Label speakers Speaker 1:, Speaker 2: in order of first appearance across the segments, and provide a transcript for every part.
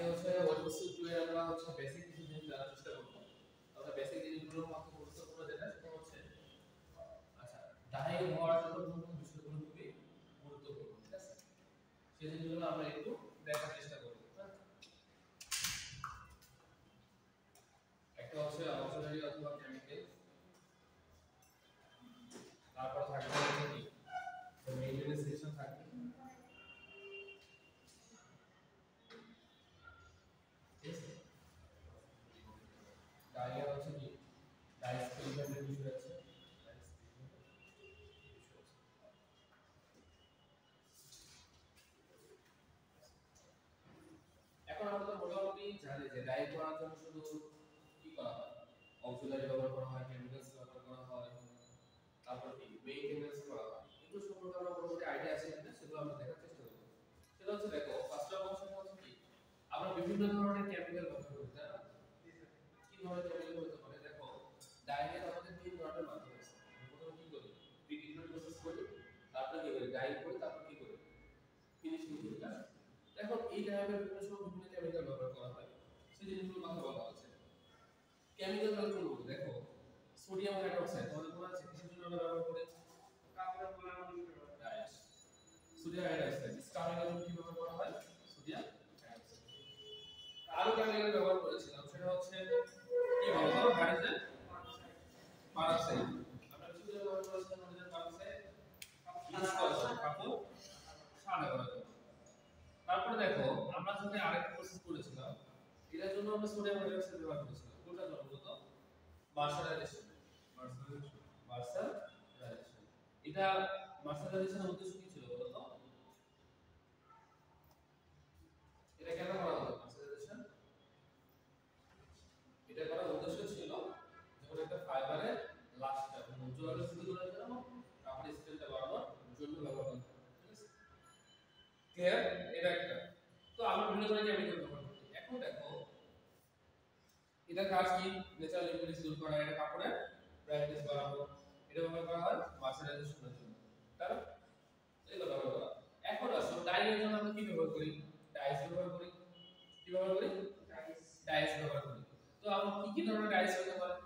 Speaker 1: আজকে হচ্ছে ওয়ার্কশিট 2 এর আমরা হচ্ছে বেসিক কিছু জিনিস জানার চেষ্টা করব। আমরা বেসিক জিনিসগুলোর মধ্যে গুরুত্বপূর্ণ যেটা সেটা হচ্ছে আচ্ছা ডায়াল হওয়ার জন্য কোন কোন বিষয়গুলো খুবই গুরুত্বপূর্ণ, ঠিক আছে? সেই জিনিসগুলো আমরা একটু দেখার চেষ্টা করব। একটা হচ্ছে অক্সিলারি অথবা কেমিক্যাল, তারপর থাকবে হচ্ছে কি মেইনটেনেন্স সেকশন থাকবে, ডায়াল হচ্ছে কি ডায়াল স্পেলিংয়ের বিষয় আছে। এখন আমরা তো মোটামুটি জানি যে ডাই করার জন্য শুধু কি করা হয়, অক্সিলারি ব্যবহার করা হয়, কেমিক্যালস ব্যবহার করা হয়, তারপর কি মেইনটেনেন্স করা হয়। এগুলো সম্পর্কে আমরা মোটামুটি আইডিয়া আছে কিনা সেগুলো আমরা দেখার চেষ্টা করব। সেটা হচ্ছে দেখো ফার্স্ট অফ অল সেটা হচ্ছে কি আমরা বিভিন্ন ধরনের কেমিক্যাল ব্যবহার করি, তাই না? কি ধরনের কেমিক্যাল হতে পারে? দেখো ডাইয়ের আমাদের তিন ধরনের মাধ্যম আছে। প্রথমে কি করি, প্রিট্রিটমেন্ট প্রসেস করি, তারপরে কি করি ডাই করি, তারপর কি করি ফিনিশিং করি, তাই না? এখন এই টাইপের বিভিন্ন সময় বিভিন্ন কেমিক্যাল ব্যবহার করা হয়, সেই জিনিসগুলো কথা বলা হচ্ছে। কেমিক্যাল তাহলে কোনগুলো? দেখো সোডিয়াম হাইড্রোক্সাইড তোমাদের মনে আছে কিসের জন্য আমরা ব্যবহার করি? কাপড় পোড়ানোর জন্য। রাইট, সোডিয়াম হাইড্রোক্সাইড স্টার্টিং এর কি ব্যবহার করা হয়? Sodium hydroxide. আরো কেমিক্যাল ব্যবহার করেছিলাম সেটা হচ্ছে কি বলতো হাইড্রোজেন পারঅক্সাইড। আমরা কি ব্যবহার করেছিলাম? হাইড্রোজেন পারঅক্সাইড ইউজ করেছিলাম কাপড় সাদা করার জন্য। তারপরে দেখো আমরা যখন আরেকটা প্রসেস করেছিলাম এটার জন্য আমরা সোডিয়াম হাইড্রোক্সাইড ব্যবহার করেছিলাম। কোনটার জন্য বলতো? মার্শালাইজেশন। মার্শালাইজেশন এটা মার্শালাইজেশনের উদ্দেশ্য কি ছিল বলতো? এটা কেন করা হলো মার্শালাইজেশন? এটা করার উদ্দেশ্য ছিল যখন একটা ফাইবারের লাস্টটা উজ্জ্বলতা শুরু করার জন্য কাপড়ের স্কেলটা বাড়ানোর জন্য ব্যবহার করা হয়, ঠিক আছে? ক্লিয়ার? এটা একটা। তো আমরা বিভিন্ন ধরনের কেমিক্যাল ব্যবহার করি। এখন দেখো এটা কাজ কি? ন্যাচারাল ইম্পিউরিটিস দূর করা, এটা কাপড়ের ব্রাইটনেস বাড়ানো, এটা ব্যবহার করা হয় ময়েশ্চারাইজেশনের জন্য, তাই না? এগুলো ব্যবহার করা। এখন আসো ডাইয়ের জন্য আমরা কি ব্যবহার করি? ডাইস ব্যবহার করি। কি ব্যবহার করি? ডাইস ব্যবহার করি। তো আমরা কি কি ধরনের ডাইস হতে পারে?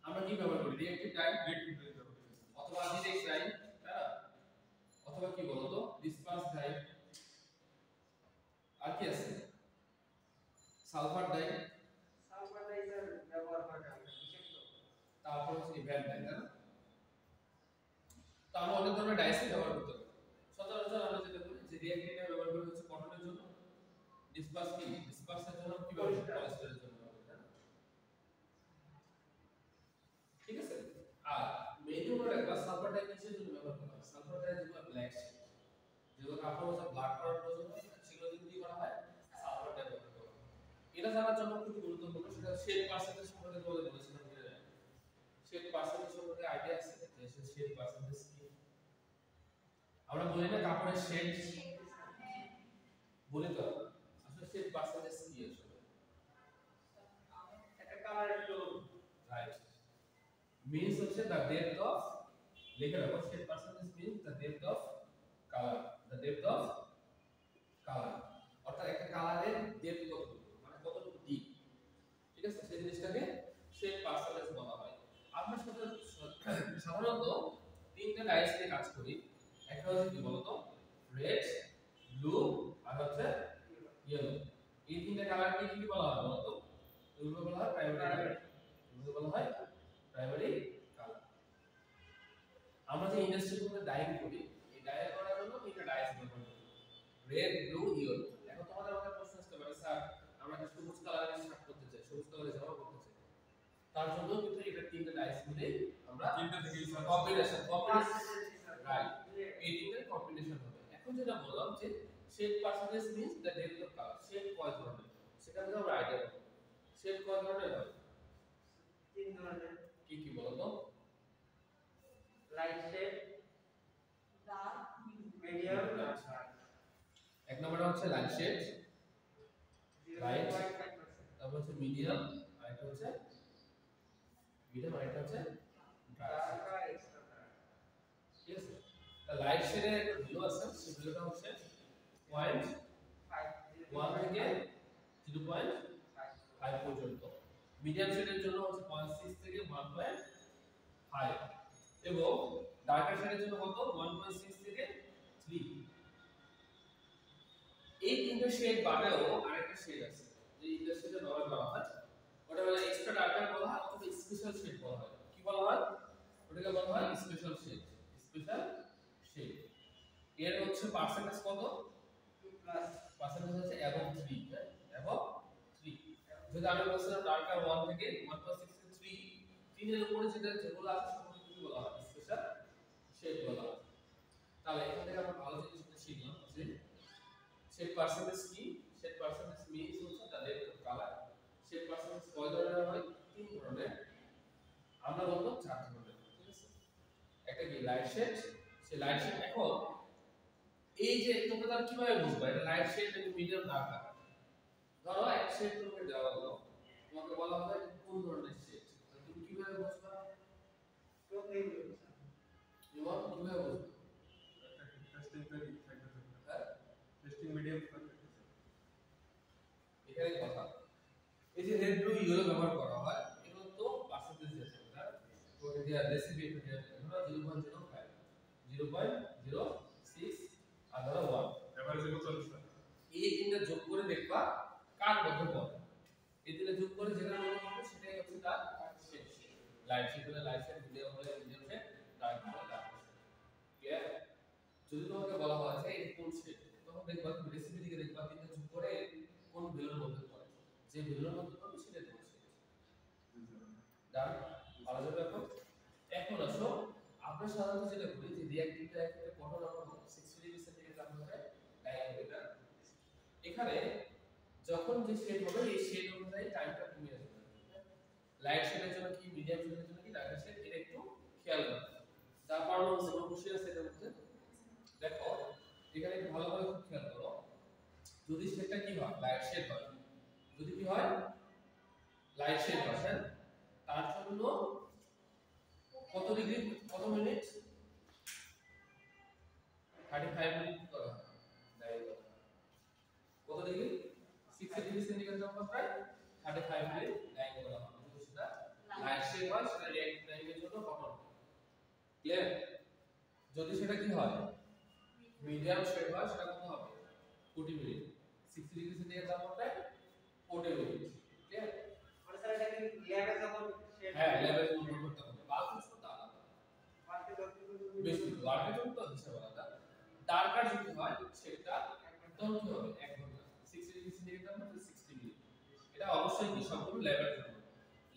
Speaker 1: আমরা কি ব্যবহার করি? রিঅ্যাক্টিভ ডাই, অথবা ডিরেক্ট ডাই, তাই না? অথবা কি বলতো ডিসপার্স ডাই। আর কি আছে? Sulphur die. সালফার ডাই এর ব্যবহার হয় না বিশেষ তো। তারপর হচ্ছে ভ্যান ডাই, তাই না? তো আমরা অনেক ধরনের ডাইস ব্যবহার করতে পারি। সচরাচর আমরা যেটা বলি যে রিঅ্যাক্টিভ ডাই ব্যবহার করি হচ্ছে কটনের জন্য, ডিসপার্স কি ডিসপার্সের জন্য, কি ব্যবহার করি পলিস্টারের জন্য, তাই না? ঠিক আছে? আর মেইন আমরা একটা সালফার ডাই কিসের জন্য ব্যবহার করা হয়? সালফার ডাই যেগুলো ব্ল্যাক শেড, যেগুলো কাপড় হচ্ছে ব্ল্যাক করার প্রয়োজন হয় সেগুলো কিন্তু কি করা হয়? সালফার ডাই ব্যবহার করা হয়। এটা জানার জন্য খুব গুরুত্বপূর্ণ, সেটা শেড পার্সেন্টেজ সম্পর্কে তোমাদের বলেছিলাম যে শেড পার্সেন্টেজ সম্পর্কে আইডিয়া আছে যে শেড পার্সেন্টেজ কি? আমরা বলি না কাপড়ের শেড বলি তো, আসলে শেড পার্সেন্টেজ কি আসলে? একটা কালারের টোন, রাইট, means হচ্ছে the depth of, লিখে রাখো shade percentage means the depth of color, the depth of color, অর্থাৎ একটা কালারের ডেপথ কতটুকু, মানে কতটুকু ডিপ, ঠিক আছে? সেই জিনিসটাকে শেড পার্সেন্টেজ বলা হয়। আমরা সাধারণত তিনটা ডাইস নিয়ে কাজ করি। একটা হচ্ছে কি বলতো রেড, ব্লু আর হচ্ছে ইয়েলো। এই তিনটা কালারকে কি কি বলা হয় বলতো? এগুলো বলা হয় প্রাইমারি কালার, এগুলো বলা হয় প্রাইমারি কালার। আমরা যে ইন্ডাস্ট্রিগুলোতে ডাইং করি এই ডাইং করার জন্য তিনটা ডাইস ব্যবহার করি, রেড, ব্লু, ইয়েলো। এখন তোমাদের আমাদের প্রশ্ন আসতে পারে স্যার আমরা একটা সবুজ কালারের শার্ট করতে চাই, সবুজ কালারের জামা পরতে চাই, তার জন্য কিন্তু এটা তিনটা ডাইস মিলে আমরা তিনটা থেকে কম্বিনেশন রাইট, এই তিনটার কম্বিনেশন হবে। এখন যেটা বললাম যে shade percentage means the depth of colour, shade কয় ধরনের সেটা থেকে আমরা আইডিয়া পাবো। শেড কয় ধরনের হয়? তিন ধরনের। কি কি বলতো? লাইট শেড, ডার্ক, মিডিয়াম, এক নম্বরটা হচ্ছে লাইট শেড, লাইট, তারপর হচ্ছে মিডিয়াম, আর একটা হচ্ছে মিডিয়াম, আর একটা হচ্ছে ডার্ক। ঠিক আছে? লাইট শেডের একটা ভ্যালু আছে, সেই ভ্যালুটা হচ্ছে 0.001 থেকে 0.5 পর্যন্ত। মিডিয়াম শেডের জন্য হচ্ছে 0.6 থেকে 1.5 এবং ডার্কার শেডের জন্য কত 1.6 থেকে 3। এই তিনটা শেড বাদেও আরেকটা শেড আছে যে ইন্ডাস্ট্রিতে ব্যবহার করা হয়, ওটা হলো এক্সট্রা ডার্কার বলা হয় অথবা স্পেশাল শেড বলা হয়। কি বলা হয়? ওটাকে বলা হয় স্পেশাল শেড। স্পেশাল শেড এর হচ্ছে পার্সেন্টেজ কত? প্লাস পার্সেন্টেজ হচ্ছে অ্যাবভ 3, অ্যাবভ 3। যদি আমি বলছিলাম ডার্কার 1 থেকে 1.6 থেকে 3, 3 এর উপরে যেগুলো আছে সেগুলো কি বলা হয়? স্পেশাল শেড বলা হয়। তাহলে এখান থেকে আমরা ভালো জিনিসটা শিখলাম যে শেড পার্সেন্টেজ কি? শেড পার্সেন্টেজ মিনস হচ্ছে the rate of colour. Shade percentage কয় ধরনের হয়? 3 ধরনের। আমরা বলবো 4 ধরনের। ঠিক আছে? একটা কি লাইট শেড, সেই লাইট শেড এখন এই যে তোমরা তার কিভাবে বুঝবা এটা লাইট শেড এবং মিডিয়াম ডার্কার? ধরো এক শেড তোমাকে দেওয়া হলো, তোমাকে বলা হবে কোন ধরনের শেড, তুমি কিভাবে বুঝবা? কিভাবে বুঝবা? টেস্টিং মিডিয়াম এখানে কথা এই যে রেড ব্লু ইয়েলো ব্যবহার করা হয় এগুলো তো পার্সেন্টেজ আছে না, তো এটা রেসিপি এটা ধরো 0.05 0.06 আর ধরো 1 এভারেজ কত আছে এই তিনটা যোগ করে দেখবা কার মধ্যে পড়ে। এই তিনটা যোগ করে যেটা মনে হবে সেটাই হচ্ছে তার শেড। লাইট শেড হলে লাইট শেড, মিডিয়াম হলে মিডিয়াম শেড, ডার্ক হলে ডার্ক শেড। ক্লিয়ার? যদি তোমাকে বলা হয় যে এটা কোন শেড, তখন দেখবা তুমি রেসিপি থেকে দেখবা তিনটা যোগ করে কোন ভ্যালুর মধ্যে পড়ে, যে ভ্যালুর মধ্যে পড়ে সেটা কোন শেড। ডান? ভালো যাবে এখন। এখন আসো আমরা সাধারণত যেটা করি যে রিঅ্যাক্টিভটা একটা কঠোর আমরা 60 ডিগ্রি সেন্টিগ্রেড তাপমাত্রায় ডায়াগ্রামটা এখানে যখন যে শেড হবে এই শেড অনুযায়ী টাইমটা কমে আসবে। লাইট শেডের জন্য কি, মিডিয়াম শেডের জন্য কি, ডার্ক শেড, এটা একটু খেয়াল রাখবে। যার কারণে হচ্ছে খুশি আছে এটার মধ্যে। দেখো এখানে একটু ভালো করে খুব খেয়াল করো, যদি শেডটা কি হয় লাইট শেড হয়, যদি কি হয় লাইট শেড হয়, হ্যাঁ তার জন্য কত ডিগ্রি কত মিনিট 35 মিনিট করা হয় ডায়াগ্রাম। কত ডিগ্রি 60 ডিগ্রি সেন্টিগ্রেড তাপমাত্রায় 35 মিনিট ডায়াগ্রাম করা হয়। যদি সেটা লাইট শেড হয় সেটা রিঅ্যাক্টিভ টাইমের জন্য কঠোর। ক্লিয়ার? যদি সেটা কি হয় মিডিয়াম শেড হয় সেটা কত হবে 40 মিনিট। 60 ডিগ্রি সেন্টিগ্রেড তাপমাত্রায় 40 মিনিট। ক্লিয়ার? মানে স্যার এটা কি ল্যাবে যখন শেড হ্যাঁ ল্যাবে যখন করতে হবে বাল্ব তো আলাদা মার্কে যত বেশি ওয়ার্কের জন্য তো হিসাব আলাদা। ডার্কার যদি হয় সেটা একদম কি হবে 1 ঘন্টা 60 ডিগ্রি সেন্টিগ্রেড তাপমাত্রায় 60 মিনিট। এটা অবশ্যই কি সম্পূর্ণ ল্যাবের জন্য।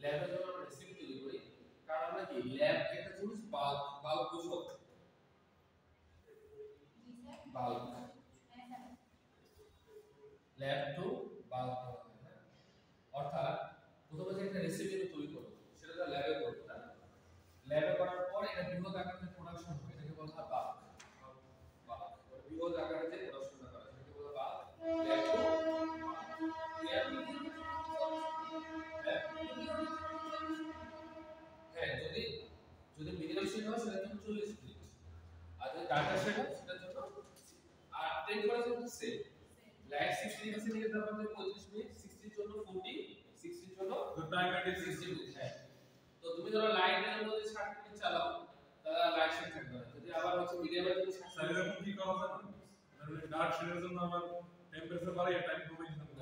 Speaker 1: ল্যাবের জন্য আমরা রেসিপি তৈরি করি কারণ আমরা কি ল্যাব একটা জিনিস বাল্ব বুঝো বাল্ব ল্যাব টু বাল্ব অর্থাৎ প্রথমে যে একটা রেসিপি তৈরি করো সেটা তো ল্যাবে করবে না, ল্যাবে করার পর এটা বৃহৎ আকারে প্রোডাকশন হবে এটাকে বলা হয় বাল্ব। বাল্ব বৃহৎ আকারে যে প্রোডাকশনটা করে সেটাকে বলা বাল্ব ল্যাব টু হ্যাঁ যদি যদি মিডিয়াম শেড হয় সেটার জন্য 40 মিনিট, আর যদি ডাটা শেড হয় সেটার জন্য আর টেম্পারেচার হচ্ছে সেম লাইট 60 ডিগ্রি সেন্টিগ্রেড তাপমাত্রায় 35 মিনিট, 60 জন্য 40, 60 জন্য তো টাইম কাটে 60 মিনিট। হ্যাঁ তো তুমি ধরো লাইটের মধ্যে 60 মিনিট চালাও তাহলে লাইট শেড থাকবে না। যদি আবার হচ্ছে মিডিয়ামের জন্য 60 মিনিট কি করা যায় মানে ডার্ক শেডের জন্য আবার টেম্পারেচার বাড়িয়ে টাইম কমিয়ে দিতে হবে।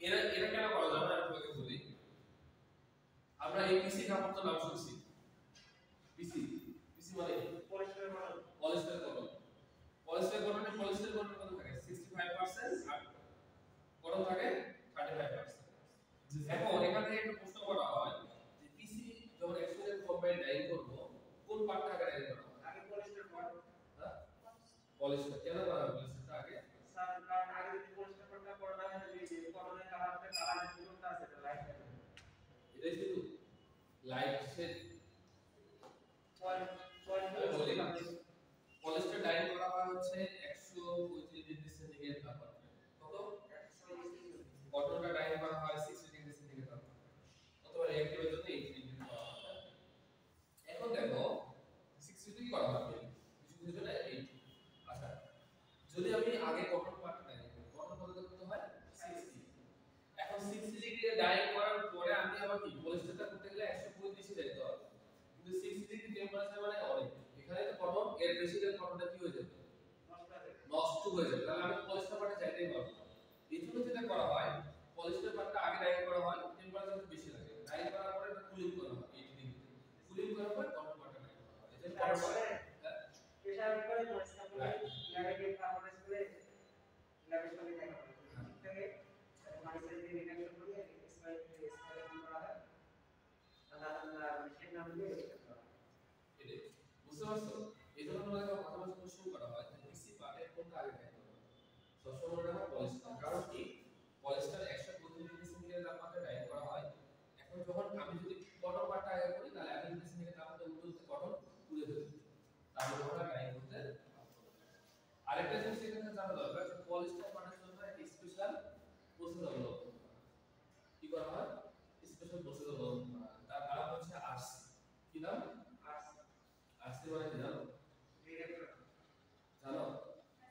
Speaker 1: এরা এরা কেন করা যায় না আমি তোমাকে বলি। আমরা এই পিসি কাপড় তো নাম শুনছি, পিসি পিসি মানে polyester cotton, polyester cotton, polyester কটনে পলিস্টার কটন কত থাকে 65% আর কটন থাকে 35%। এখন এখান থেকে একটা প্রশ্ন করা হয় যে পিসি যখন একসাথে কম্বাইন ডাইং করব কোন পার্টটা আগে ডাইং করা হবে? আগে পলিস্টার পার্ট। হ্যাঁ পলিস্টার কেন করা হবে পলিস্টারটা আগে? স্যার কারণ আগে যদি পলিস্টার পার্টটা করা না হয় যে কটনের কালারটা কালারের ভিতরটা আছে এটা লাইট থাকে, এটাই শুধু লাইট শেড পলিস্টার ডাইং করা হয় হচ্ছে 135 ডিগ্রি সেন্টিগ্রেড তাপমাত্রায়। কত 135? কটনটা ডাইং করা হয় 60 ডিগ্রি সেন্টিগ্রেড তাপমাত্রায়। অথবা রিঅ্যাক্টিভের জন্য 80 ডিগ্রি করা হয়। এখন দেখো 60 ডিগ্রি করা হয় কিছু কিছু জন্য 80। আচ্ছা যদি আমি আগে কটন পার্টটা ডাইং করি কটন কত ডাই করার পরে আমি আবার কি পলিস্টারটা করতে গেলে 135 এ যাইতে হবে, কিন্তু 60 ডিগ্রি টেম্পারেচার মানে অনেক, এখানে তো কটন এর বেশি গেলে কটনটা কি হয়ে যাবে, নষ্ট হয়ে যাবে, তাহলে আমি পলিস্টার পার্টে যাইতেই পারবো না। এই জন্য যেটা করা হয় পলিস্টার পার্টটা আগে ডাই করা হয়, টেম্পারেচার বেশি লাগে, ডাই করার পরে এটা কুলিং করা হয় 80 ডিগ্রি, কুলিং করার পরে কটন পার্টটা ডাই করা হয়। এটা তারপরে প্রেসার করে পরিষ্কার করে ল্যাবে কাপড়ে করে ল্যাবে সঙ্গে দেখা হয় ঠিক থাকে, মানুষের যে রিঅ্যাকশন করে এক্সপায়ার করা হয় আলাদা মেশিন নাম দিয়ে এটা বুঝতে পারছো। এই জন্য তোমাদের কথা বলতে শুরু করা হয় যে পিসি পার্টের কোনটা আগে ডাই করবে, সবসময় মনে রাখা পলিস্টার, কারণ কি পলিস্টার 135 ডিগ্রি সেন্টিগ্রেড তাপমাত্রায় ডাই করা হয়। এখন যখন আমি যদি কটন পার্টটা আগে করি তাহলে 1 ডিগ্রি সেন্টিগ্রেড তাপমাত্রায় উঠতে কটন পুড়ে যাবে, তাহলে ওটা ডাই করতে। আরেকটা জিনিস এখানে জানা দরকার যে পলিস্টার পার্টের জন্য একটা স্পেশাল প্রসেস ডেভেলপ কি করা হয়, স্পেশাল প্রসেস ডেভেলপ করা হয়, তার নাম হচ্ছে আরসি। কি নাম? আরসি। আরসি মানে কি জানো? রিডাকশন। জানো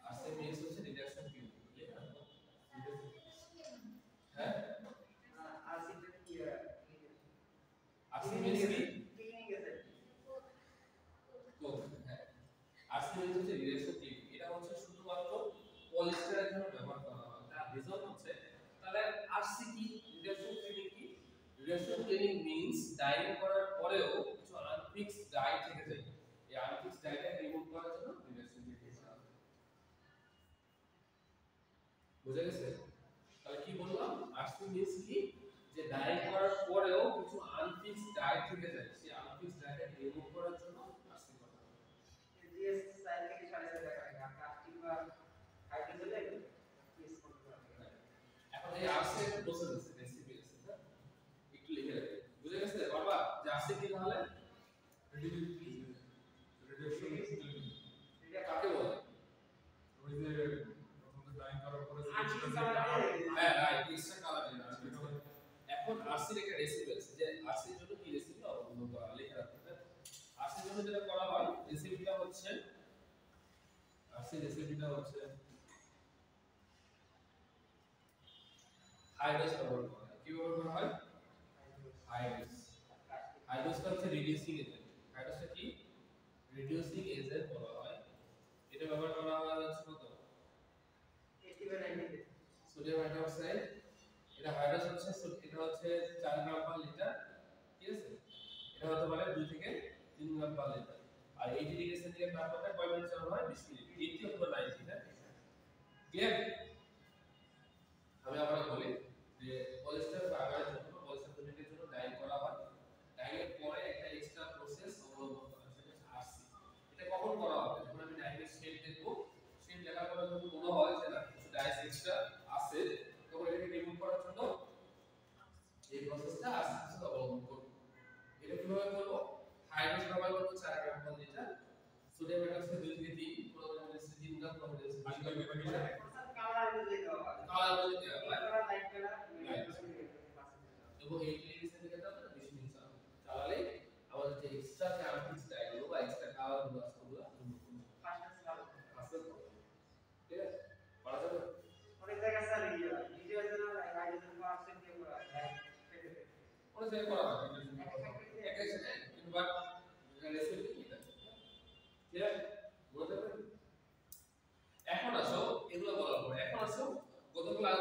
Speaker 1: আরসি মিন্স হচ্ছে রিডাকশন পিরিয়ড, ঠিক আছে? হ্যাঁ আরসি মানে কি? আরসি মিন্স কি? Cleaning agent. তো হ্যাঁ আরসি মিন্স হচ্ছে রিডাকশন পিরিয়ড, এটা হচ্ছে শুধুমাত্র পলিস্টারের জন্য ব্যবহার করা হয়। তার রিজন হচ্ছে তাহলে আরসি কি, রিডাকশন ক্লিনিং কি? রিডাকশন ক্লিনিং মিন্স ডাইং করার পরেও কিছু আনফিক্সড ডাই থেকে যায়, এই আনফিক্সড ডাইটা রিমুভ করার জন্য রিডাকশন ক্লিনিং করা হয়। বুঝা গেছে? তাহলে কি বললাম, আরসি মিন্স কি, যে ডাই করার পরেও কিছু আনফিক্সড ডাই থেকে যায়, সেই আনফিক্সড ডাইটা রিমুভ করার জন্য আরসি করা হয়। জিএস সাইকেল কি সাথে দেখা হয় প্লাস্টিক বা হাইড্রোজেন ইউজ করতে হবে। এখন এই আরসি এর প্রসেস আছে, রেসিপি আছে, না একটু লিখে রাখি। বুঝা গেছে বাবা? যে আরসি কি তাহলে রিডাকশন এটা কাকে বলে? ওই যে ডাইং করার পরে হ্যাঁ রাইট এক্সট্রা কালার দেন। এখন আরসির একটা রেসিপি আছে, যে আরসির জন্য কি রেসিপি অবলম্বন করা লিখে রাখতে। আরসির জন্য যেটা করা হয় রেসিপিটা হচ্ছে, আরসির রেসিপিটা হচ্ছে হাইড্রোস ব্যবহার করা হয়। কি ব্যবহার করা হয়? হাইড্রোস। হাইড্রোসটা হচ্ছে রিডিউসিং এজেন্ট। হাইড্রোসটা কি? রিডিউসিং এজেন্ট বলা হয়। এটা ব্যবহার করা হয় হচ্ছে কত? 81 সোডিয়াম হাইড্রোক্সাইড। এটা হাইড্রোস হচ্ছে, এটা হচ্ছে 4 গ্রাম পার লিটার, ঠিক আছে? এটা হতে পারে 2 থেকে 3 গ্রাম পার লিটার। আর 80 ডিগ্রি সেন্টিগ্রেড তাপমাত্রায় কয় মিনিট চালানো হয়? 20 মিনিট। 80 অথবা 90, হ্যাঁ ক্লিয়ার? আমি আবার বলি যে পলিস্টার ফাইবারের জন্য, পলিস্টার ফেব্রিকের জন্য ডাই করা হয়, ডাইয়ের পরে একটা এক্সট্রা প্রসেস অবলম্বন করা হয়, সেটা হচ্ছে আরসি। এটা কখন করা হবে? যখন আমি ডাইয়ের শেড দেখব, শেড দেখার পরে যখন মনে হয় যে না কিছু ডাই এক্সট্রা আছে, তখন এটাকে রিমুভ করার জন্য এই প্রসেসটা আরসি অবলম্বন করব। এটা কিভাবে করব? হাইড্রোস ব্যবহার করব 4 গ্রাম পার লিটার, সোডিয়াম হাইড্রোক্সাইড 2 থেকে 3, ক্লোরিন হাইড্রোক্সাইড 3 গ্রাম, ক্লোরিন হাইড্রোক্সাইড কালার বলে দেওয়া হয়, লাইট কালার এবং 80 ডিগ্রি সেন্টিগ্রেড 20 মিনিট চালালে আমাদের যে এক্সট্রা যে আনফিক্সড ডাইগুলো বা এক্সট্রা কালার গুলো আছে ওগুলো ঠিক আছে? পারা যাবে? অনেক জায়গায় স্যার ভিডিওর জন্য হাইড্রোজেন পারসেন্ট দিয়ে করা হয়, অনেক জায়গায় করা হয় কিন্তু বাট রেসিপি কি এটা ঠিক আছে? বুঝতে পারবেন? এখন আসো এগুলো বলার পরে, এখন আসো গতকাল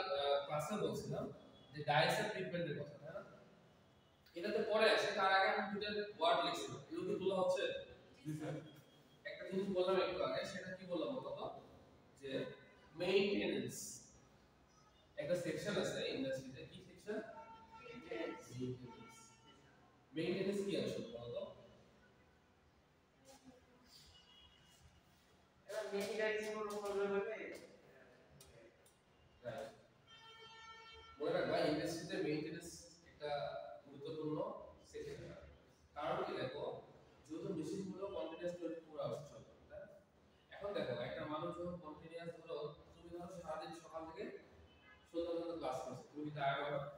Speaker 1: ক্লাসে বলছিলাম যে ডাইসের ট্রিটমেন্টের কথা, তাই না? এটাতে পরে আসে, তার আগে আমি দুটো ওয়ার্ড লিখছিলাম, এগুলো কি বলা হচ্ছে? জি স্যার। একটা জিনিস বললাম একটু আগে, সেটা কি বললাম বলতো, যে মেইনটেনেন্স একটা সেকশন আছে ইন্ডাস্ট্রিতে, কি সেকশন? মেইনটেনেন্স। মেইনটেনেন্স কি আসলে বলতো? এটা মেইনটেনেন্স কোনো প্রবলেম হবে? রাইট। মনে রাখবা ইন্ডাস্ট্রিতে মেইনটেনেন্স একটা গুরুত্বপূর্ণ সেকশন। কারণ কি দেখো, যেহেতু মেশিনগুলো কন্টিনিউয়াস 24 আওয়ার্স চলে, তাই না? এখন দেখো একটা মানুষ যখন কন্টিনিউয়াস তুমি ধরো সারাদিন সকাল থেকে সন্ধ্যা পর্যন্ত ক্লাস করছো, তুমি টায়ার্ড হবে,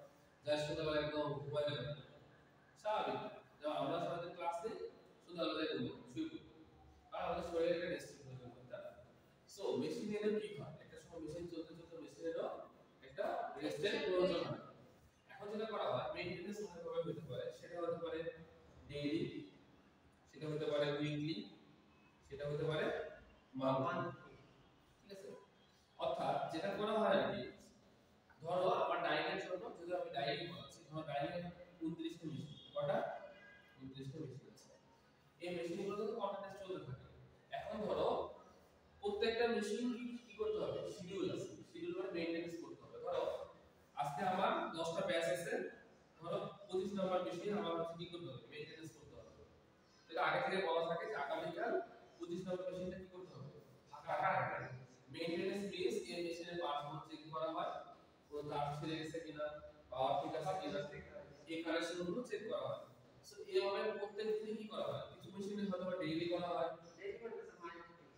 Speaker 1: যার সন্ধ্যাবেলা একদম ঘুমায় যাবে, স্বাভাবিক। যেমন আমরা সারাদিন ক্লাস দিই, সন্ধ্যাবেলা ঘুমাই, শুয়ে পড়ি, কারণ আমাদের শরীরে একটা রেস্টের প্রয়োজন হয়, তাই না? সো মেশিনেরও কি হয়, একটা সময় মেশিন চলতে চলতে মেশিনেরও একটা রেস্টের প্রয়োজন হয়। এখন যেটা করা পারে উইকলি, সেটা হতে পারে মান্থলি। ঠিক আছে, অর্থাৎ যেটা করা হয় আর কি, ধরো আমার ডাইনিং জন্য যদি আমি ডাইনিং করাচ্ছি, ধরো ডাইনিং এর 29টা মেশিন, কটা 29টা মেশিন আছে, এই মেশিনগুলো তো কন্টিনিউয়াস চলতে থাকে। এখন ধরো প্রত্যেকটা মেশিন কি করতে হবে, শিডিউল আছে, শিডিউল মানে মেইনটেনেন্স করতে হবে। ধরো আজকে আমার 10টা ব্যাচ আছে, ধরো 25 নম্বর মেশিন আমার হচ্ছে কি করতে হবে, মেইনটেনেন্স করতে হবে। এটা আগে থেকে বলা থাকে যে আগামীকাল 25 নম্বর মেশিনটা কি করতে হবে, ফাঁকা রাখতে হবে। মেইনটেনেন্স মিন্স এই মেশিনের পারফরম্যান্স চেক করা হয়, কোনো তার ছিঁড়ে গেছে কিনা, পাওয়ার ঠিক আছে কিনা, এই কানেকশনগুলো চেক করা হয়। সো এইভাবে প্রত্যেক দিন কি করা হয়, কিছু মেশিনে হয়তো ডেইলি করা হয়,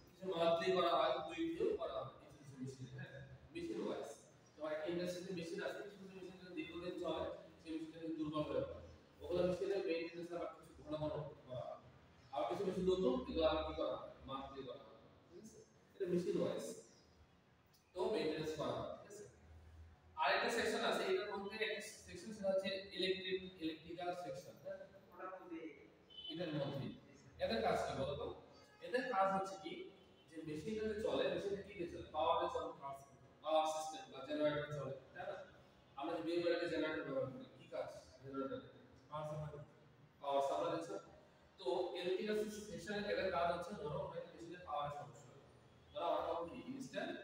Speaker 1: কিছু মান্থলি করা হয়, উইকলিও করা হয়, কিছু মেশিনে। হ্যাঁ, মেশিন ওয়াইজ। তো একটা ইন্ডাস্ট্রিতে মেশিন আছে, কিছু মেশিন যদি দীর্ঘদিন চলে সেই মেশিনটা দুর্বল হয়ে পড়ে, ওগুলো মেশিনের মেইনটেনেন্স আবার কিছু ঘন ঘন করা হয়। আর কিছু মেশিন নতুন, এগুলো আবার কি করা হয়, মান্থলি করা হয়। ঠিক আছে, এটা মেশিন ওয়াইজ তো মেইনটেনেন্স করা হয়। ঠিক আছে, আরেকটা সেকশন আছে, এটার মধ্যে একটা সেকশন সেটা হচ্ছে ইলেকট্রিক্যাল সেকশন। হ্যাঁ, ওটার মধ্যে এটার মধ্যে এদের কাজ কি বলো তো? এদের কাজ হচ্ছে কি, যে মেশিনটা যে চলে, মেশিনটা কি দিয়ে চলে, পাওয়ার চলে, পাওয়ার সিস্টেম বা জেনারেটর চলে, তাই না? আমরা যে বিয়ে বাড়িতে জেনারেটর ব্যবহার করি, কি কাজ জেনারেটর, পাওয়ার সাপ্লাই দিচ্ছে। তো ইলেকট্রিক্যাল সেকশনের এদের কাজ হচ্ছে, ধরো মেশিনের পাওয়ারের সমস্যা, ধরো আমার কাছে কি ইনস্ট্যান্ট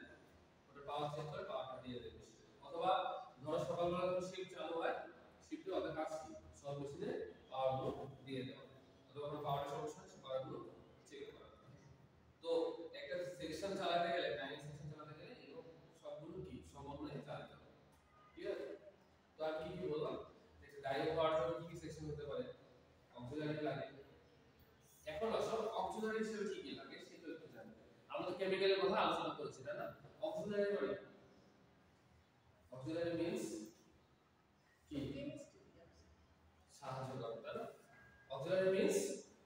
Speaker 1: ওটা পাওয়ার চেক করে পাওয়ারটা দিয়ে দেবে। অথবা ধরো সকালবেলা যখন শিফট চালু হয়, শিফটে ওদের কাজ কি, সব মেশিনে পাওয়ারগুলো দিয়ে দেওয়া, অথবা কোনো পাওয়ারের সমস্যা আছে পাওয়ারগুলো চেক করা। তো একটা সেকশন চালাতে গেলে, ডাইনিং সেকশন চালাতে গেলে এরকম সবগুলো কি সমন্বয়ে চালাতে হবে। ঠিক আছে, তো আমি কি বললাম, ডাইনিং হওয়ার জন্য কি সেকশন হতে পারে, অক্সিলারি লাগে। এখন আসো অক্সিলারি হিসেবে কি কি লাগে সেটা একটু জানি। আমরা তো কেমিক্যালের কথা আলোচনা করেছি, তাই না? অক্সিলারি মানে, অক্সিলারি মিন্স কি, সাহায্য করে, তাই না? অক্সিলারি মিন্স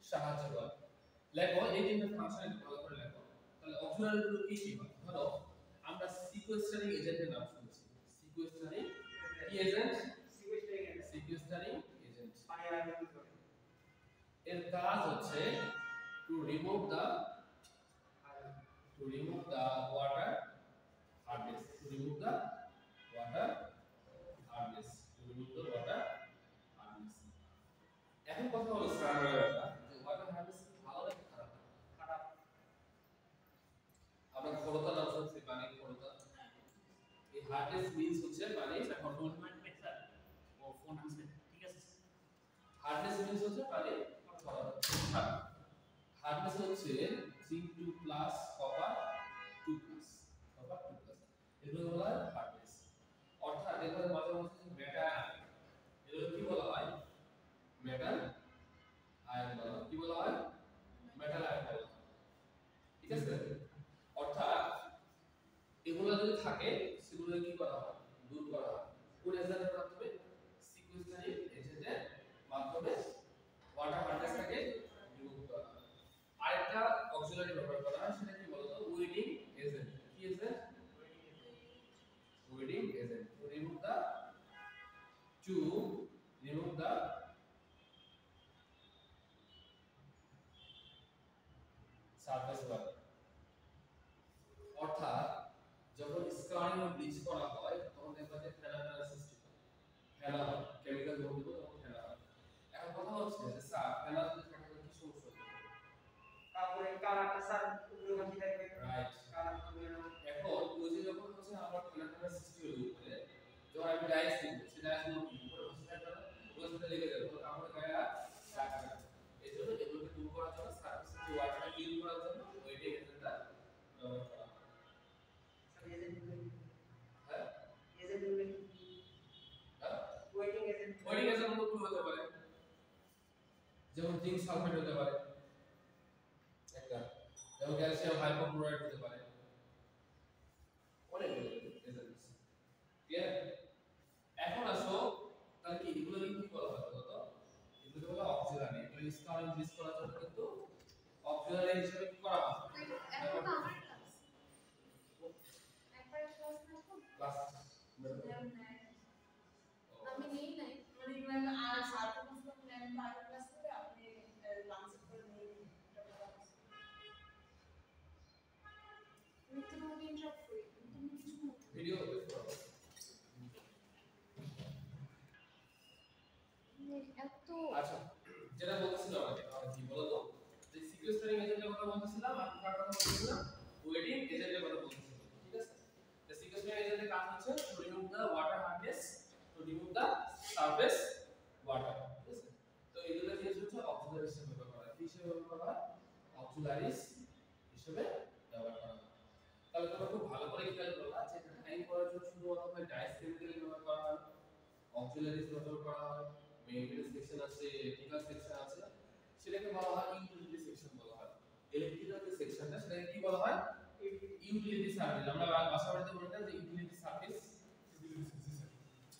Speaker 1: সাহায্য করে। লেখো এই তিনটা ফাংশন ভালো করে লেখো। তাহলে অক্সিলারি গুলো কি কি হয়? ধরো আমরা সিকোয়েস্টারিং এজেন্টের নাম শুনছি। সিকোয়েস্টারিং কি এজেন্ট, সিকোয়েস্টারিং এজেন্ট। এর কাজ হচ্ছে to remove the water hardness, to remove the water hardness, to remove the water hardness. এখন কথা হলো স্যার, যে ওয়াটার হার্ডনেস কি ভালো নাকি খারাপ? খারাপ। আমরা খরতা নাম শুনছি, পানির খরতা। এই হার্ডনেস মিন্স হচ্ছে পানি কন্ট্রোলমেন্ট মেথড ও ফোন আছে, ঠিক আছে? হার্ডনেস মিন্স হচ্ছে পানি খরতা। হার্ডনেস হচ্ছে Zn2 plus copper 2 plus, copper 2 plus, এগুলো বলা হয় হার্ডনেস। অর্থাৎ এগুলো মাঝে মাঝে মেটাল, এগুলো কি বলা হয়, মেটাল আয়ন বলা হয়। কি বলা হয়, মেটাল আয়ন বলা হয়। ঠিক আছে, অর্থাৎ এগুলো যদি থাকে সেগুলো কি করা হয়, দূর করা হয়। কোন এজেন্টের মাধ্যমে, সিকোয়েস্টারিং এজেন্টের মাধ্যমে ওয়াটার হার্ডনেসটাকে রিমুভ করা হয়। আরেকটা অক্সিলারি ব্যবহার করা হয়, সেটা কি বলতো, ওয়েডিং এজেন্ট। কি agent, wetting agent, to remove the surface water. অর্থাৎ যখন স্কারিং ও ব্লিচ করা হয় তখন দেখবা যে ফেনা সৃষ্টি হয়, ফেনা হয়, কেমিক্যাল যখন দিব তখন ফেনা হয়। এখন কথা হচ্ছে যে স্যার ফেনা যদি থাকে তাহলে কি সমস্যা হবে, তারপরে কালারটা স্যার উগ্রভাবে থাকবে, রাইট, কালার হবে না। এখন ওই যে যখন হচ্ছে আমার ফেনা সৃষ্টি হলো উপরে, যখন আমি ডাইস দিব, সেই ডাইসগুলো কি উপরে বসে থাকবে না, ওর সাথে লেগে যাবে, তখন কাপড়ে গায়ে আর লাগবে না। এজন্য এগুলোকে দূর করার জন্য সারফেসে যে ওয়াটারটা ক্লিন করার জন্য ওয়েডিং এজেন্টটা ব্যবহার করা হয়। হ্যাঁ, ওয়েডিং এজেন্ট হতে পারে, যেমন জিঙ্ক সালফেট হতে পারে একটা, যেমন ক্যালসিয়াম হাইপোক্লোরাইড হতে পারে, অনেক এজেন্টস। ক্লিয়ার? এখন আসো, তাহলে কি এগুলো কি বলা হয় বলতো, এগুলো বলা অক্সিলারি। এগুলো স্কারিং ব্লিচ করার জন্য কিন্তু অক্সিলারি হিসেবে কি করা হয়, এখন তো আমার ক্লাস একবার ক্লাস আমি নেই নাই, মানে আর সার্টিফিকেট প্ল্যান পার ক্লাস করে আপনি লাঞ্চ করে নেই। ভিডিও আচ্ছা যেটা বলছিলাম কি বলতো যে সিকোয়েস্টারিং এজেন্টের কথা বলছিলাম আর কার কথা বলছিলাম ওয়েডিং এজেন্টের কথা বলছিলাম ঠিক আছে the sequestering agent কাজ হচ্ছে to remove the water hardness to remove the surface water ঠিক আছে তো এগুলো জিনিস হচ্ছে অক্সিলারিজ হিসেবে ব্যবহার করা কি হিসেবে ব্যবহার করা অক্সিলারিজ হিসেবে ব্যবহার করা তাহলে তোমরা খুব ভালো করে খেয়াল করবা যে টাইম করার জন্য শুধুমাত্র ডাইস কেমিক্যাল ব্যবহার করা হয় অক্সিলারিজ ব্যবহার করা হয় মেইনটেনেন্স সেকশন আছে ইলেকট্রিক্যাল সেকশন আছে সেটাকে বলা হয় ইউটিলিটি সেকশন বলা হয় ইলেকট্রিক্যাল যে সেকশনটা সেটাকে কি বলা হয় ইউটিলিটি সার্ভিস আমরা ভাষা বাড়িতে বলতাম যে ইউটিলিটি সার্ভিস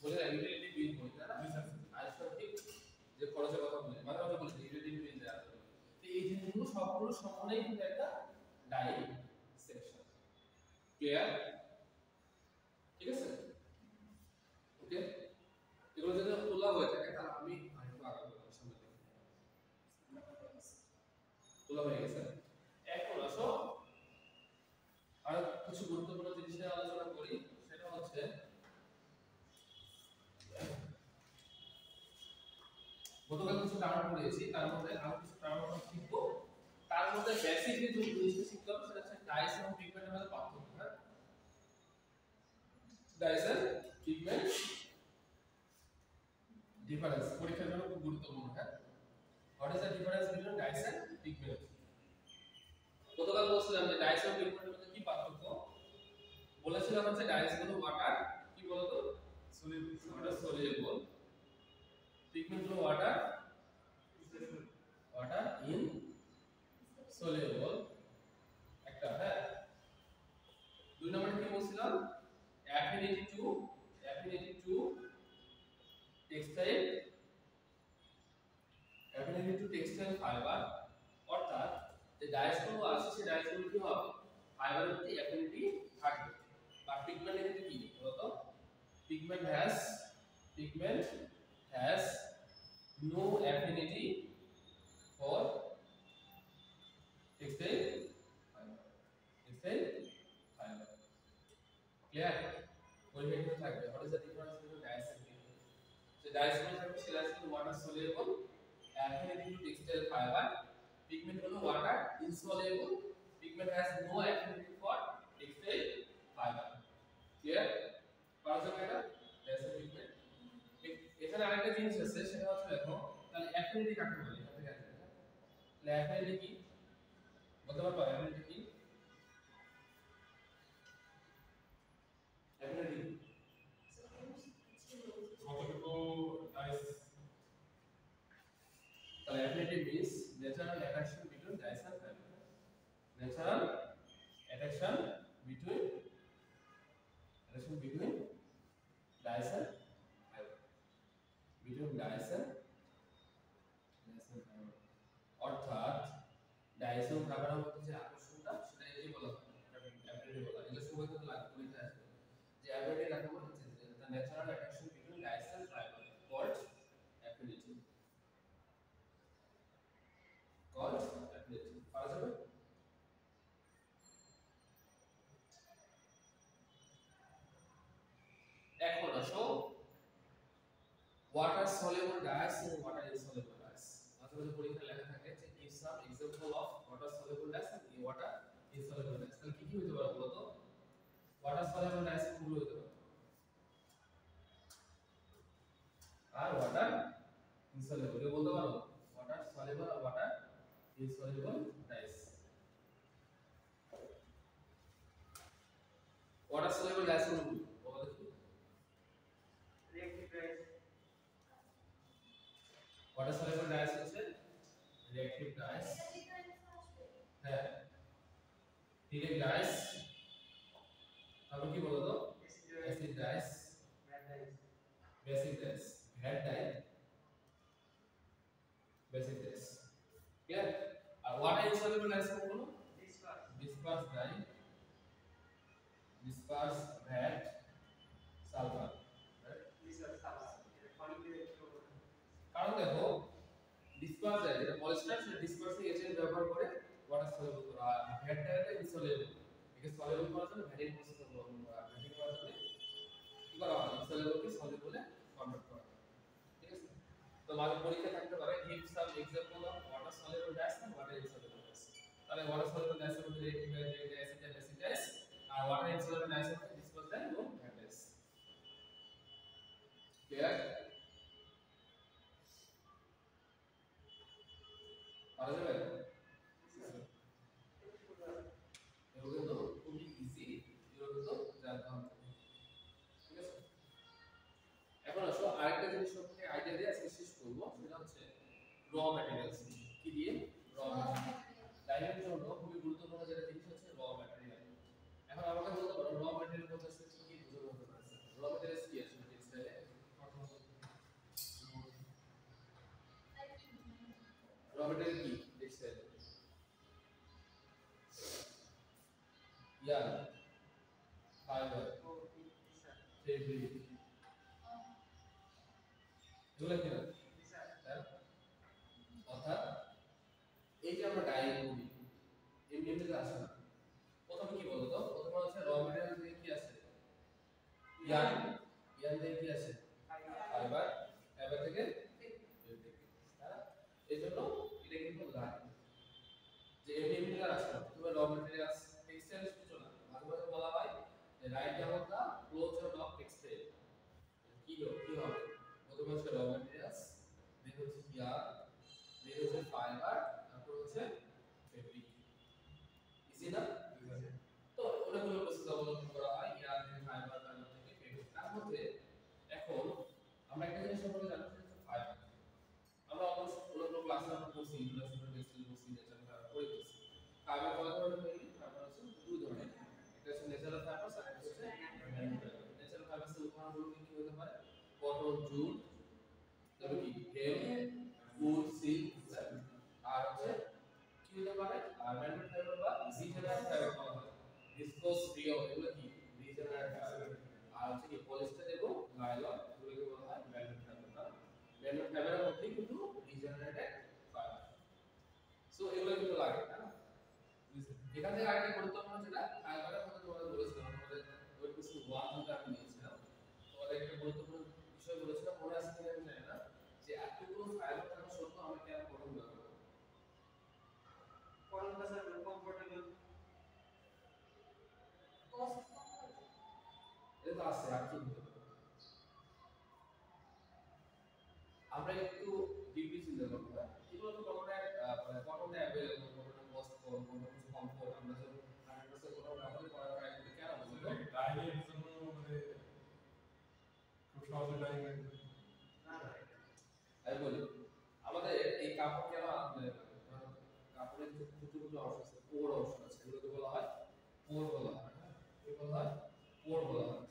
Speaker 1: বলে ইউটিলিটি বিল বলি না আর সঠিক যে খরচের কথা বলি মানে কথা বলি ইউটিলিটি বিল দেওয়া তো এই জিনিসগুলো সবগুলো সম্পূর্ণই কিন্তু একটা ডাই সেকশন ক্লিয়ার ঠিক আছে ওকে এগুলো যদি তোলা হয়ে থাকে তাহলে আমি আরেকটু আগাবো সামনে দিকে তোলা হয়ে গেছে এখন আসো আর কিছু গুরুত্বপূর্ণ জিনিস নিয়ে আলোচনা করি সেটা হচ্ছে গতকাল কিছু টার্ম পড়িয়েছি তার মধ্যে আরো কিছু টার্ম আমরা শিখবো তার মধ্যে বেসিক যে জিনিসটা শিখতে হবে সেটা হচ্ছে ডাইস এবং পিগমেন্টের মধ্যে পার্থক্য হ্যাঁ ডাইস এন্ড পিগমেন্ট ডিফারেন্স পরীক্ষার জন্য খুব গুরুত্বপূর্ণ হ্যাঁ what is the difference between dyes and pigment গতকাল বলছিলাম যে ডাইস এবং পিগমেন্টের মধ্যে কি পার্থক্য বলেছিলাম হচ্ছে ডাইস হলো ওয়াটার কি বলতো ওয়াটার সলিউবল পিগমেন্ট হলো ওয়াটার ইন সলিউবল একটা হ্যাঁ দুই নম্বরে কি বলছিলাম অ্যাফিনিটি টু টেক্সটাইল ফাইবার অর্থাৎ যে ডাইসগুলো আছে সেই ডাইসগুলো কি হবে ফাইবারের প্রতি অ্যাফিনিটি থাকবে বা পিগমেন্টের ক্ষেত্রে কি বলতো pigment has no affinity for textile fiber clear পরিবেশে থাকবে what is the difference between dyes and pigment so dyes গুলো থাকবে সেটা হচ্ছে water soluble affinity to textile fiber pigment হলো water insoluble pigment has no affinity for textile fiber clear পাওয়া যাবে এটা dyes and pigment এখানে আরেকটা জিনিস আছে সেটা হচ্ছে দেখো তাহলে অ্যাফিনিটি কাকে বলে এখান থেকে আসবে তাহলে অ্যাফিনিটি কি বলতে পারবো অ্যাফিনিটি কি অ্যাফিনিটি কতটুকু ডাইস তাহলে affinity means natural attraction between dyes and fibre natural attraction between dyes and between dyes and fiber অর্থাৎ ডাইস এবং ফাইবারের মধ্যে যে আকর্ষণটা সেটা এই বলা হয় অ্যাফিনিটি বলা হয় এটা সময় কিন্তু লাগবে পরীক্ষা আসবে যে অ্যাফিনিটি কাকে বলে যে the natural attraction between dyes and fiber called affinity পাওয়া যাবে এখন আসো water soluble dyes and water insoluble dyes মাঝে মাঝে পরীক্ষায় লেখা থাকে যে give some example of water soluble dyes and water insoluble dyes তাহলে কি কি হতে পারে বলতো water soluble dyes কোনগুলো হতে পারে আর water insoluble এ বলতে পারো water soluble আর water insoluble dyes water soluble dyes কোনগুলো বলো দেখি water soluble dyes হচ্ছে reactive dyes হ্যাঁ reactive dyes তারপর কি বলো তো acid dyes basic dyes red dye basic dyes clear আর water insoluble dyes কোনগুলো disperse dye disperse vat sulfur কারণ দেখো ডিসপার্স যায় যেটা পলিস্টার সেটা ডিসপার্সিং এজেন্ট ব্যবহার করে ওয়াটার সলিউবল করা আর ভ্যাট ডাইটা ইনসলিউবল একে সলিউবল করার জন্য ভ্যারিয়েন্ট প্রসেস অবলম্বন করা হয়। ভ্যারিয়েন্ট করার জন্য কি করা হয়, ইনসলিউবলকে সলিউবলে কনভার্ট করা হয়। ঠিক আছে, তো মাঝে পরীক্ষা থাকতে পারে give some example of water soluble dyes and water insoluble dyes. তাহলে ওয়াটার সলিউবল ডাইস এর মধ্যে অ্যাসিটাইস আর ওয়াটার ইনসলিউবল ডাইস এর মধ্যে ডিসপোজ ডাই এবং ভ্যাটাইস। ক্লিয়ার? পারা যাবে? এগুলো কিন্তু খুবই ইজি, এগুলো কিন্তু জানতে হবে। ঠিক আছে, এখন আসো আরেকটা জিনিস সম্পর্কে আইডিয়া দিয়ে আজকে শেষ করব, সেটা হচ্ছে র ম্যাটেরিয়ালস। কি দিয়ে? র ম্যাটেরিয়াল। ডাইনামিক জন্য খুবই গুরুত্বপূর্ণ যেটা জিনিস হচ্ছে র ম্যাটেরিয়াল। এখন আমাকে বলতে পারো র ম্যাটেরিয়াল বলতে আসলে কি বোঝানো হতে পারে? র ম্যাটেরিয়ালস কি আসলে টেক্সটাইলে? র ম্যাটেরিয়াল কি টেক্সটাইলে? ইয়ার, ফাইবার, ফেব্রিক, এগুলো কি না? অর্থাৎ এই যে আমরা ডাই করি এমনিতে আসে না। প্রথমে কি বলতো, প্রথমে হচ্ছে র ম্যাটেরিয়াল থেকে কি আসে? ইয়ার, ইয়ার থেকে কি আসে? ফাইবার, ফাইবার থেকে ফেব্রিক। হ্যাঁ, এজন্য এটা কিন্তু লাগে যে এমনিতে আসে না। প্রথমে র ম্যাটেরিয়ালস টেক্সটাইল কিছু না, মাঝে মাঝে বলা হয় যে write down the flowchart of textile. কি কি হবে? প্রথমে হচ্ছে র ম্যাটেরিয়ালস, দেন হচ্ছে ইয়ার, দেন হচ্ছে ফাইবার, তারপর হচ্ছে ফেব্রিক। ইজি না? তো অনেকগুলো প্রসেস অবলম্বন করা হয় ইয়ার থেকে ফাইবার, ফাইবার থেকে ফেব্রিক। তার মধ্যে এখন আমরা একটা জিনিস সম্পর্কে জানতে চাই, ফাইবার। আমরা অলমোস্ট অনেকগুলো ক্লাসে আমরা পড়ছি, ইন্ট্রোডাকশন টু টেক্সটাইল পড়ছি, ন্যাচারাল ফাইবার পড়েছি। ফাইবার কয় ধরনের তৈরি? ফাইবার হচ্ছে দুই ধরনের, একটা হচ্ছে ন্যাচারাল ফাইবার আর একটা হচ্ছে ম্যান ফাইবার। ন্যাচারাল ফাইবারের উদাহরণগুলো কি কি হতে পারে? কটন, জুট, তারপর কি হেম্প, উড, সিল্ক, আর হচ্ছে কি হতে পারে? আর ম্যান ফাইবার বা রিজেনারেট ফাইবার বলা হয়। ভিসকোস, রিও, এগুলো কি রিজেনারেট ফাইবার। আর হচ্ছে কি পলিস্টার এবং নাইলন, এগুলোকে বলা হয় ম্যান ফাইবার। ম্যান ফাইবারের মধ্যে কিন্তু রিজেনারেটেড ফাইবার। সো এগুলো কিন্তু লাগে, তাই না? এখান থেকে আরেকটা গুরুত্বপূর্ণ যেটা ফাইবারের মধ্যে তোমাদের বলেছিলাম, আমাদের ওই কিছু ওয়ান থেকে আমি নিয়েছিলাম, তোমাদের একটা গুরুত্বপূর্ণ বিষয় বলেছিলাম, মনে আছে কিনা আমি জানি না, যে এতগুলো ফাইবার থাকা সত্ত্বেও আমি কেন কটন ব্যবহার করি? কটনটা স্যার কমফোর্টেবল, কস্ট কম হয়, এটা তো আছে আর কি হতে পারে। আমরা একটু ডিপলি চিন্তা করতে হয়, এগুলো তো কটনের মানে কটনে অ্যাভেলেবল, কটনের কস্ট কম, কটনের কিছু কমফোর্ট, আমরা যখন 100% কটন ব্যবহার করার ট্রাই করি, কেন বলতো? ডাইয়ের জন্য মানে খুব সহজে ডাই হয় না। আমি বলি আমাদের এই কাপড় কেন আমাদের কাপড়ের যে ছোট ছোট অংশ আছে, পোর অংশ আছে, এগুলোকে বলা হয় পোর বলা হয়। কি বলা হয়? পোর বলা হয়।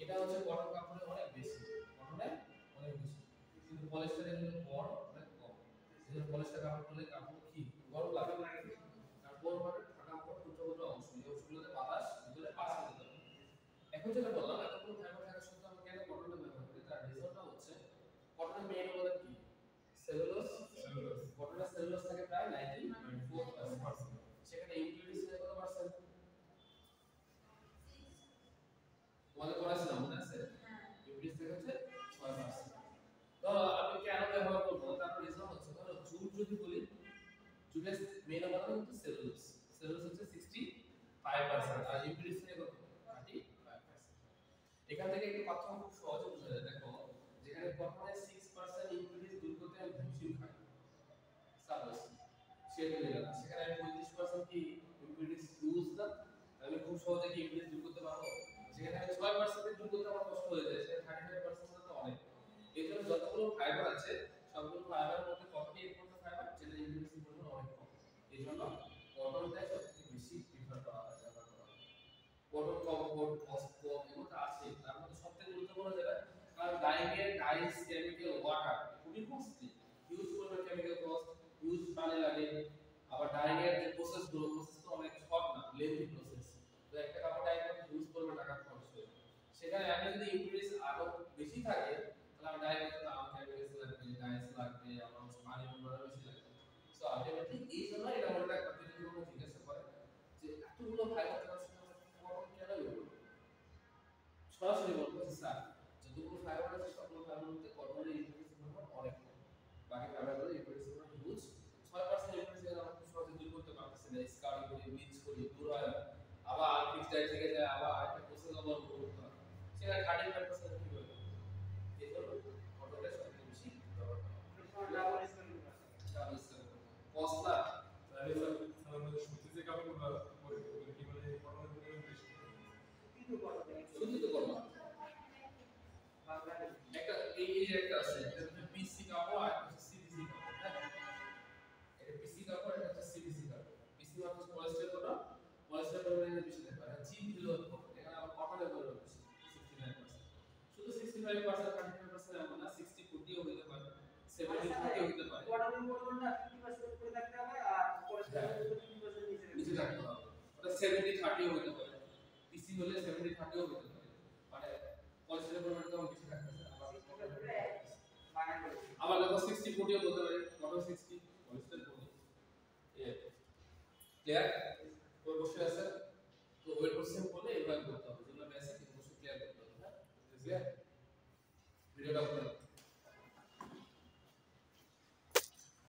Speaker 1: এটা হচ্ছে কটন কাপড়ে অনেক বেশি, কটনে অনেক বেশি, কিন্তু পলিস্টারে কিন্তু পোর অনেক কম। এই পলিস্টার কাপড় পরলে কাপড় কি গরম লাগে না, কারণ পোর মানে ঠান্ডা কাপড় ছোট ছোট অংশ, এই অংশগুলোতে বাতাস ভিতরে পাস করতে পারে। এখন যেটা বললাম, এতগুলো ফাইবার থাকা সত্ত্বেও আমরা কেন কটন ব্যবহার করি, তার রিজনটা হচ্ছে কটনের মেইন উপাদান কি? সেলুলোজ। কটনের সেলুলোজ থাকে প্রায় 94%। সেখানে ইম্পিউরিটিস থাকে কত পার্সেন্ট? তোমাদের পড়াছিলাম মনে আছে? ইম্পিউরিটিস থাকে হচ্ছে 6%। তো আমি কেন ব্যবহার করব, তার রিজন হচ্ছে, ধরো জুট যদি বলি, জুটের মেইন উপাদান হচ্ছে সেলুলোজ। সেলুলোজ হচ্ছে 65% আর ইম্পিউরিটিস থাকে কত? 35%। এখান থেকে একটা পার্থক্য খুব সহজে বোঝা যায়। দেখো, যেখানে কটনের 6% ইম্পিউরিটিস দূর করতে আমি ভুসিল খাই, সাপোজ সে হয়ে গেল, সেখানে আমি 35% কি ইম্পিউরিটিস ইউজ না, আমি খুব সহজে কি ইম্পিউরিটিস দূর করতে পারবো? যেখানে আমি 6% দূর করতে আমার কষ্ট হয়ে যায়, সেখানে 35% তো অনেক। এই জন্য যতগুলো ফাইবার আছে সবগুলো ফাইবারের মধ্যে কতটি ইম্পর্টেন্ট ফাইবার, যেটা ইম্পিউরিটিস পরিমাণ অনেক কম। এই জন্য কটনটাই সবথেকে বেশি প্রিফার করা হয়, ব্যবহার করা হয়। কটন কমফোর্ট, কস্ট কম, এগুলো তো আছে, তার মধ্যে সবথেকে গুরুত্বপূর্ণ যেটা, কারণ ডাইংয়ের ডাইস, কেমিক্যাল, ওয়াটার খুবই কস্টলি, হিউজ পরিমাণ কেমিক্যাল কস্ট, হিউজ পানি লাগে। আবার ডাইংয়ের যে প্রসেস তো অনেক শর্ট না, লেন্থি প্রসেস, তো একটা কাপড় ডাই করতে হিউজ পরিমাণ টাকা খরচ হয়। সেখানে আমি যদি ইম্পিউরিটিস আরো বেশি থাকে, তাহলে আমি ডাই করতে আমার কেমিক্যালস লাগবে, ডাইস লাগবে, আমার পানি পরিমাণ বেশি লাগবে। সো আলটিমেটলি এই জন্য এটা মনে রাখতে হবে, যদি কোনো জিজ্ঞাসা করে যে এতগুলো ফাইবার সরাসরি বলবো যে স্যার যতগুলো ফাইবার আছে সবগুলো ফাইবার মধ্যে কটনের ইনফ্লুয়েন্স পরিমাণ অনেক কম, বাকি ফাইবারগুলো ইনফ্লুয়েন্স পরিমাণ হিউজ। 6% ইনফ্লুয়েন্স আমরা খুব সহজে দূর করতে পারতেছি না, স্কাউট করি, ব্লিচ করি, পুরো আবার আলফিক্স ডাই থেকে যায় আবার একটা প্রসেস আবার করতে হয়, সেখানে 35% কি হবে এই জন্য কটনের সবচেয়ে বেশি ব্যবহার করা হয়। ডাবল স্ক্যান কস্টলা
Speaker 2: আমাদের সত্যি কাপড়গুলো পরে কি বলে কটনের বেশি
Speaker 1: শুধু তো করব একটা এই যে একটা আছে এটা হচ্ছে পিসি কাপড় আর একটা হচ্ছে সিবিসি কাপড়, হ্যাঁ এটা পিসি কাপড় এটা হচ্ছে সিবিসি কাপড়। পিসি মানে পলিস্টার কটন, পলিস্টার কটনের বেশি থাকে আর জিপ দিলো এখানে আবার কটনের পরিমাণ বেশি 69%। শুধু 65% 35% এমন না, 60 40 ও হতে পারে, 70 40 হতে পারে।
Speaker 3: কটনের পরিমাণটা 50% করে থাকতে হবে আর পলিস্টারের 50%
Speaker 1: নিচে রাখতে হবে, ওটা 70 30 ও হতে পারে, পিসি হলে 70 30 ও হতে পারে, মানে পলিস্টারের পরিমাণটা কম বেশি থাকতে পারে। আবার দেখো 60 40 ও হতে পারে, কটন 60 পলিস্টার 40, ক্লিয়ার।